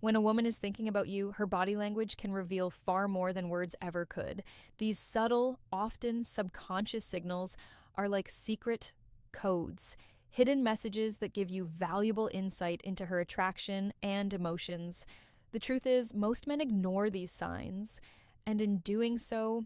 When a woman is thinking about you, her body language can reveal far more than words ever could. These subtle, often subconscious signals are like secret codes, hidden messages that give you valuable insight into her attraction and emotions. The truth is, most men ignore these signs, and in doing so,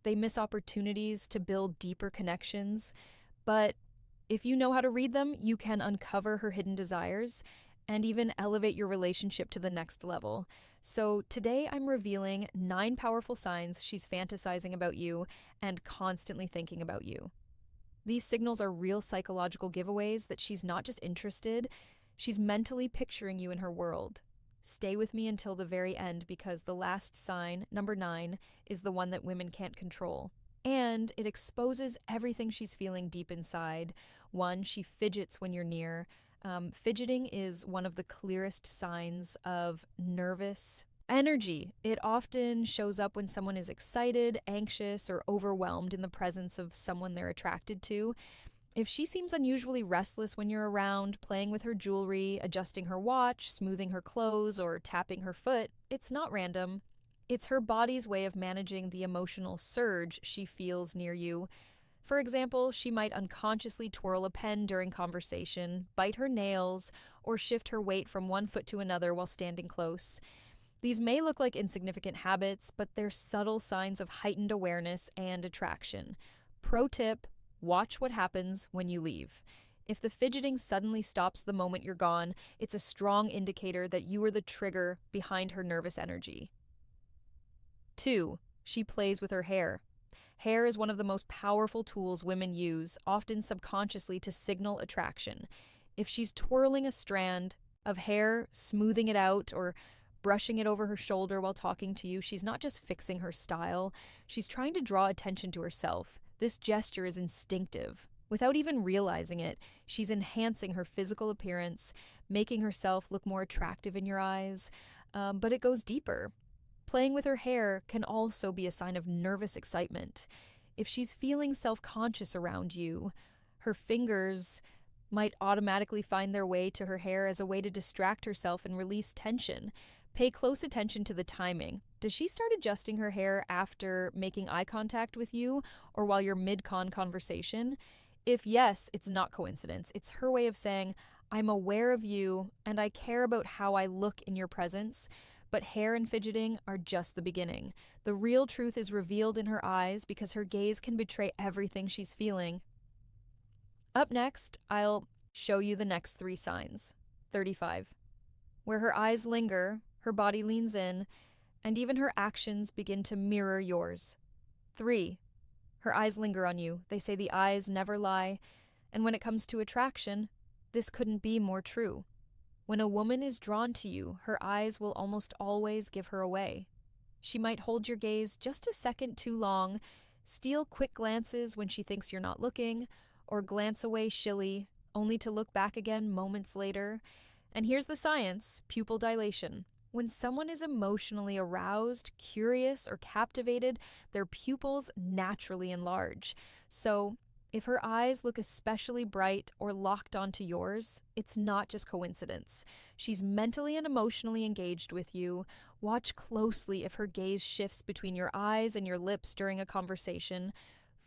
they miss opportunities to build deeper connections. But if you know how to read them, you can uncover her hidden desires and even elevate your relationship to the next level. So today I'm revealing 9 powerful signs she's fantasizing about you and constantly thinking about you. These signals are real psychological giveaways that she's not just interested, she's mentally picturing you in her world. Stay with me until the very end because the last sign, number 9, is the one that women can't control. And it exposes everything she's feeling deep inside. One, she fidgets when you're near. Fidgeting is one of the clearest signs of nervous energy. It often shows up when someone is excited, anxious, or overwhelmed in the presence of someone they're attracted to. If she seems unusually restless when you're around, playing with her jewelry, adjusting her watch, smoothing her clothes, or tapping her foot, it's not random. It's her body's way of managing the emotional surge she feels near you. For example, she might unconsciously twirl a pen during conversation, bite her nails, or shift her weight from one foot to another while standing close. These may look like insignificant habits, but they're subtle signs of heightened awareness and attraction. Pro tip: watch what happens when you leave. If the fidgeting suddenly stops the moment you're gone, it's a strong indicator that you were the trigger behind her nervous energy. 2. She plays with her hair. Hair is one of the most powerful tools women use, often subconsciously, to signal attraction. If she's twirling a strand of hair, smoothing it out, or brushing it over her shoulder while talking to you, she's not just fixing her style, she's trying to draw attention to herself. This gesture is instinctive. Without even realizing it, she's enhancing her physical appearance, making herself look more attractive in your eyes. But it goes deeper. Playing with her hair can also be a sign of nervous excitement. If she's feeling self-conscious around you, her fingers might automatically find their way to her hair as a way to distract herself and release tension. Pay close attention to the timing. Does she start adjusting her hair after making eye contact with you or while you're mid-con conversation? If yes, it's not coincidence. It's her way of saying, I'm aware of you and I care about how I look in your presence. But hair and fidgeting are just the beginning. The real truth is revealed in her eyes because her gaze can betray everything she's feeling. Up next, I'll show you the next 3 signs. 35. Where her eyes linger, her body leans in, and even her actions begin to mirror yours. 3. Her eyes linger on you. They say the eyes never lie. And when it comes to attraction, this couldn't be more true. When a woman is drawn to you, her eyes will almost always give her away. She might hold your gaze just a second too long, steal quick glances when she thinks you're not looking, or glance away shilly, only to look back again moments later. And here's the science: pupil dilation. When someone is emotionally aroused, curious, or captivated, their pupils naturally enlarge. So, if her eyes look especially bright or locked onto yours, it's not just coincidence. She's mentally and emotionally engaged with you. Watch closely if her gaze shifts between your eyes and your lips during a conversation.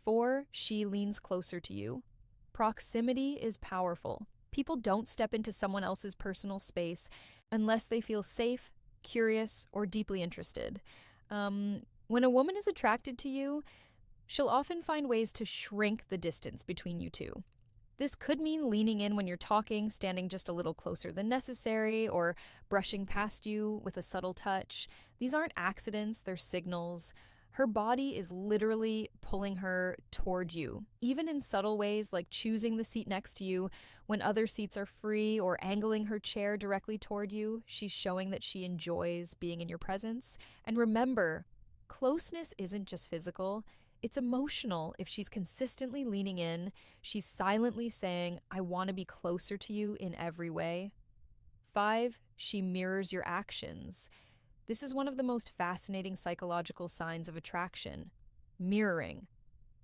4. She leans closer to you. Proximity is powerful. People don't step into someone else's personal space unless they feel safe, curious, or deeply interested. When a woman is attracted to you, she'll often find ways to shrink the distance between you two. This could mean leaning in when you're talking, standing just a little closer than necessary, or brushing past you with a subtle touch. These aren't accidents, they're signals. Her body is literally pulling her toward you, even in subtle ways like choosing the seat next to you when other seats are free or angling her chair directly toward you. She's showing that she enjoys being in your presence. And remember, closeness isn't just physical. It's emotional. If she's consistently leaning in, she's silently saying, I want to be closer to you in every way. 5. She mirrors your actions. This is one of the most fascinating psychological signs of attraction: mirroring.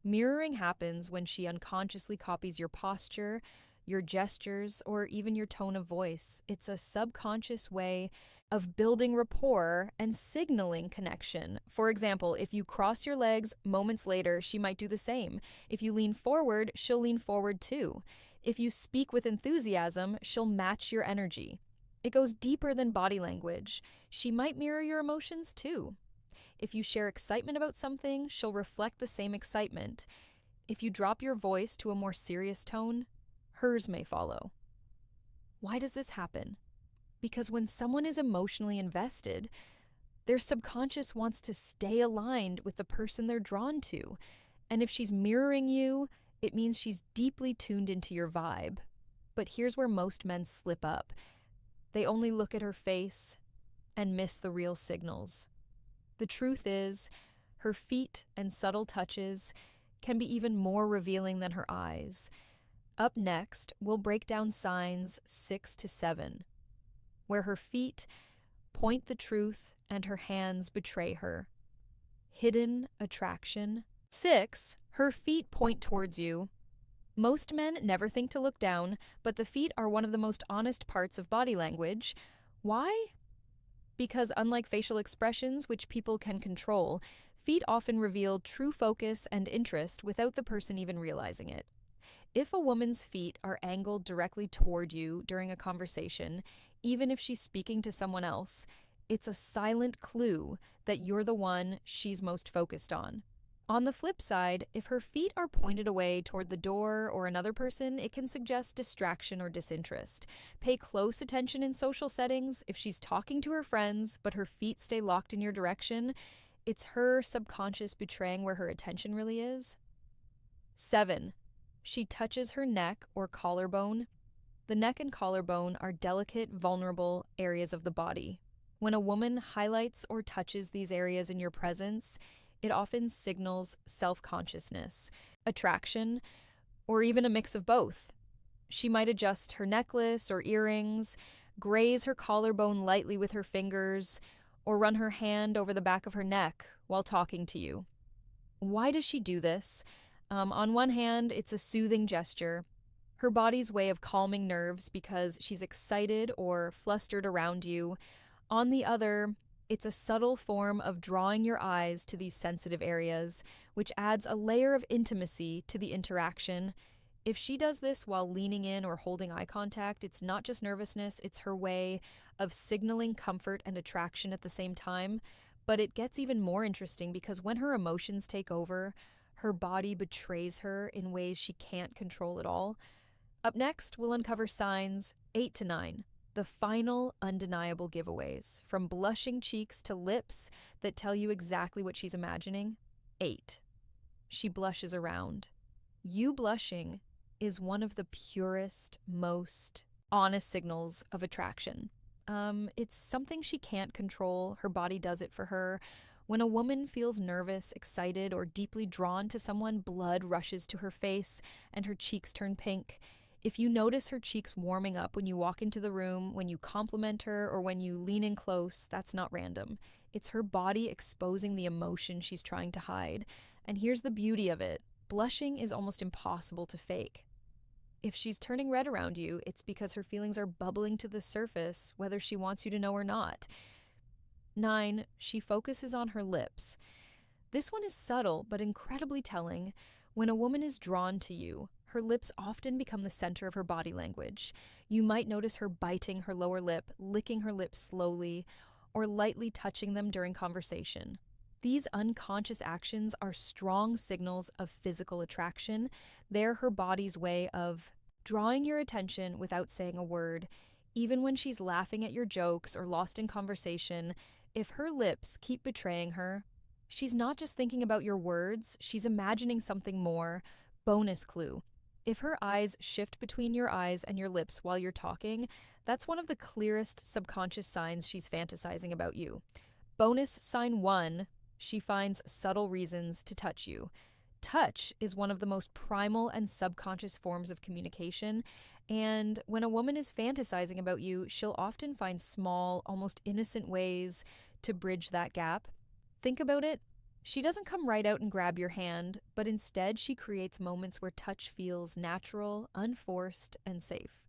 Mirroring happens when she unconsciously copies your posture, your gestures, or even your tone of voice. It's a subconscious way of building rapport and signaling connection. For example, if you cross your legs, moments later, she might do the same. If you lean forward, she'll lean forward too. If you speak with enthusiasm, she'll match your energy. It goes deeper than body language. She might mirror your emotions too. If you share excitement about something, she'll reflect the same excitement. If you drop your voice to a more serious tone, hers may follow. Why does this happen? Because when someone is emotionally invested, their subconscious wants to stay aligned with the person they're drawn to. And if she's mirroring you, it means she's deeply tuned into your vibe. But here's where most men slip up. They only look at her face and miss the real signals. The truth is, her feet and subtle touches can be even more revealing than her eyes. Up next, we'll break down signs 6 to 7, where her feet point the truth and her hands betray her. Hidden attraction. 6, her feet point towards you. Most men never think to look down, but the feet are one of the most honest parts of body language. Why? Because unlike facial expressions, which people can control, feet often reveal true focus and interest without the person even realizing it. If a woman's feet are angled directly toward you during a conversation, even if she's speaking to someone else, it's a silent clue that you're the one she's most focused on. On the flip side, if her feet are pointed away toward the door or another person, it can suggest distraction or disinterest. Pay close attention in social settings. If she's talking to her friends, but her feet stay locked in your direction, it's her subconscious betraying where her attention really is. 7, she touches her neck or collarbone. The neck and collarbone are delicate, vulnerable areas of the body. When a woman highlights or touches these areas in your presence, it often signals self-consciousness, attraction, or even a mix of both. She might adjust her necklace or earrings, graze her collarbone lightly with her fingers, or run her hand over the back of her neck while talking to you. Why does she do this? On one hand, it's a soothing gesture, her body's way of calming nerves because she's excited or flustered around you. On the other, it's a subtle form of drawing your eyes to these sensitive areas, which adds a layer of intimacy to the interaction. If she does this while leaning in or holding eye contact, it's not just nervousness, it's her way of signaling comfort and attraction at the same time. But it gets even more interesting because when her emotions take over, her body betrays her in ways she can't control at all. Up next, we'll uncover signs 8 to 9. The final undeniable giveaways, from blushing cheeks to lips that tell you exactly what she's imagining. 8, she blushes around. You blushing is one of the purest, most honest signals of attraction. It's something she can't control. Her body does it for her. When a woman feels nervous, excited, or deeply drawn to someone, blood rushes to her face and her cheeks turn pink. If you notice her cheeks warming up when you walk into the room, when you compliment her, or when you lean in close, that's not random. It's her body exposing the emotion she's trying to hide. And here's the beauty of it. Blushing is almost impossible to fake. If she's turning red around you, it's because her feelings are bubbling to the surface, whether she wants you to know or not. 9, she focuses on her lips. This one is subtle, but incredibly telling. When a woman is drawn to you, her lips often become the center of her body language. You might notice her biting her lower lip, licking her lips slowly, or lightly touching them during conversation. These unconscious actions are strong signals of physical attraction. They're her body's way of drawing your attention without saying a word. Even when she's laughing at your jokes or lost in conversation, if her lips keep betraying her, she's not just thinking about your words, she's imagining something more. Bonus clue. If her eyes shift between your eyes and your lips while you're talking, that's one of the clearest subconscious signs she's fantasizing about you. Bonus sign 1, she finds subtle reasons to touch you. Touch is one of the most primal and subconscious forms of communication, and when a woman is fantasizing about you, she'll often find small, almost innocent ways to bridge that gap. Think about it. She doesn't come right out and grab your hand, but instead she creates moments where touch feels natural, unforced, and safe.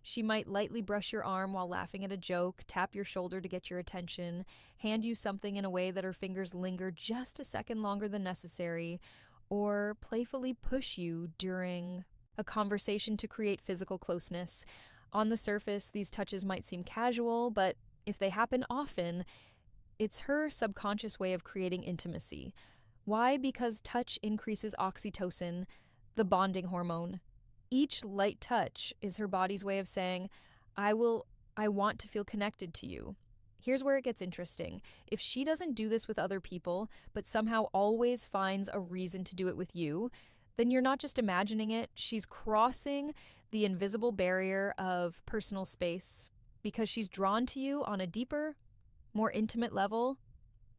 She might lightly brush your arm while laughing at a joke, tap your shoulder to get your attention, hand you something in a way that her fingers linger just a second longer than necessary, or playfully push you during a conversation to create physical closeness. On the surface, these touches might seem casual, but if they happen often, it's her subconscious way of creating intimacy. Why? Because touch increases oxytocin, the bonding hormone. Each light touch is her body's way of saying, I want to feel connected to you. Here's where it gets interesting. If she doesn't do this with other people, but somehow always finds a reason to do it with you, then you're not just imagining it, she's crossing the invisible barrier of personal space because she's drawn to you on a deeper, more intimate level.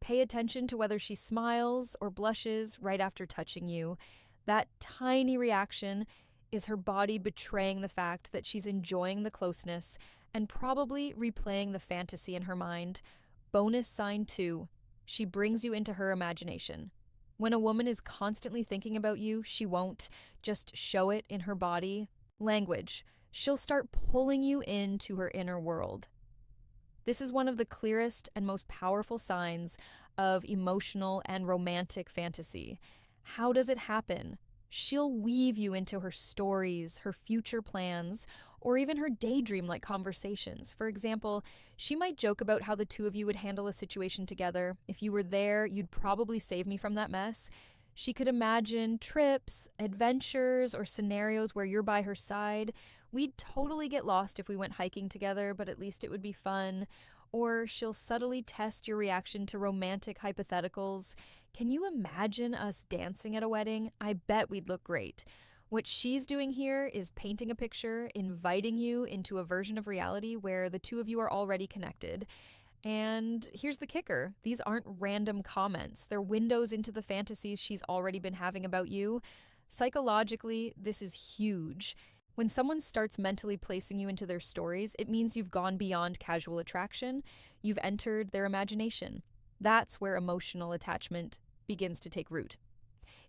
Pay attention to whether she smiles or blushes right after touching you. That tiny reaction is her body betraying the fact that she's enjoying the closeness and probably replaying the fantasy in her mind. Bonus sign 2, she brings you into her imagination. When a woman is constantly thinking about you, she won't just show it in her body language. She'll start pulling you into her inner world. This is one of the clearest and most powerful signs of emotional and romantic fantasy. How does it happen? She'll weave you into her stories, her future plans, or even her daydream-like conversations. For example, she might joke about how the two of you would handle a situation together. If you were there, you'd probably save me from that mess. She could imagine trips, adventures, or scenarios where you're by her side. We'd totally get lost if we went hiking together, but at least it would be fun. Or she'll subtly test your reaction to romantic hypotheticals. Can you imagine us dancing at a wedding? I bet we'd look great. What she's doing here is painting a picture, inviting you into a version of reality where the two of you are already connected. And here's the kicker. These aren't random comments. They're windows into the fantasies she's already been having about you. Psychologically, this is huge. When someone starts mentally placing you into their stories, it means you've gone beyond casual attraction. You've entered their imagination. That's where emotional attachment begins to take root.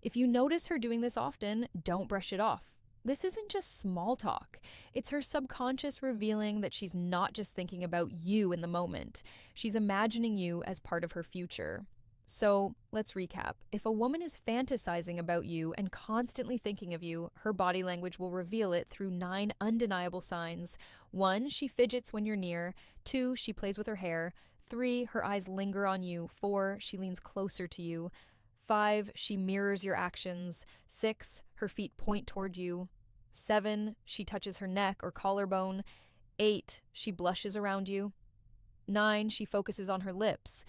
If you notice her doing this often, don't brush it off. This isn't just small talk. It's her subconscious revealing that she's not just thinking about you in the moment. She's imagining you as part of her future. So let's recap. If a woman is fantasizing about you and constantly thinking of you, her body language will reveal it through 9 undeniable signs. 1, she fidgets when you're near. 2, she plays with her hair. 3, her eyes linger on you. 4, she leans closer to you. 5, she mirrors your actions. 6, her feet point toward you. 7, she touches her neck or collarbone. 8, she blushes around you. 9, she focuses on her lips.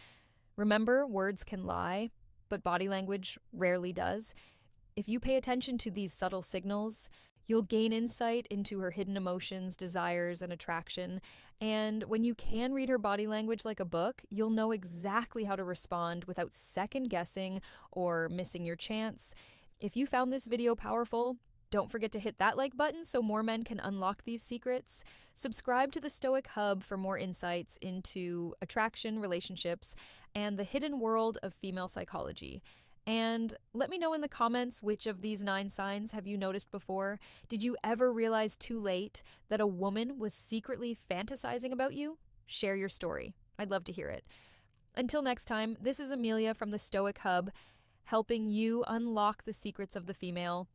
Remember, words can lie, but body language rarely does. If you pay attention to these subtle signals, you'll gain insight into her hidden emotions, desires, and attraction. And when you can read her body language like a book, you'll know exactly how to respond without second guessing or missing your chance. If you found this video powerful, don't forget to hit that like button so more men can unlock these secrets. Subscribe to the Stoic Hub for more insights into attraction, relationships, and the hidden world of female psychology. And let me know in the comments which of these 9 signs have you noticed before. Did you ever realize too late that a woman was secretly fantasizing about you? Share your story. I'd love to hear it. Until next time, this is Amelia from the Stoic Hub, helping you unlock the secrets of the female.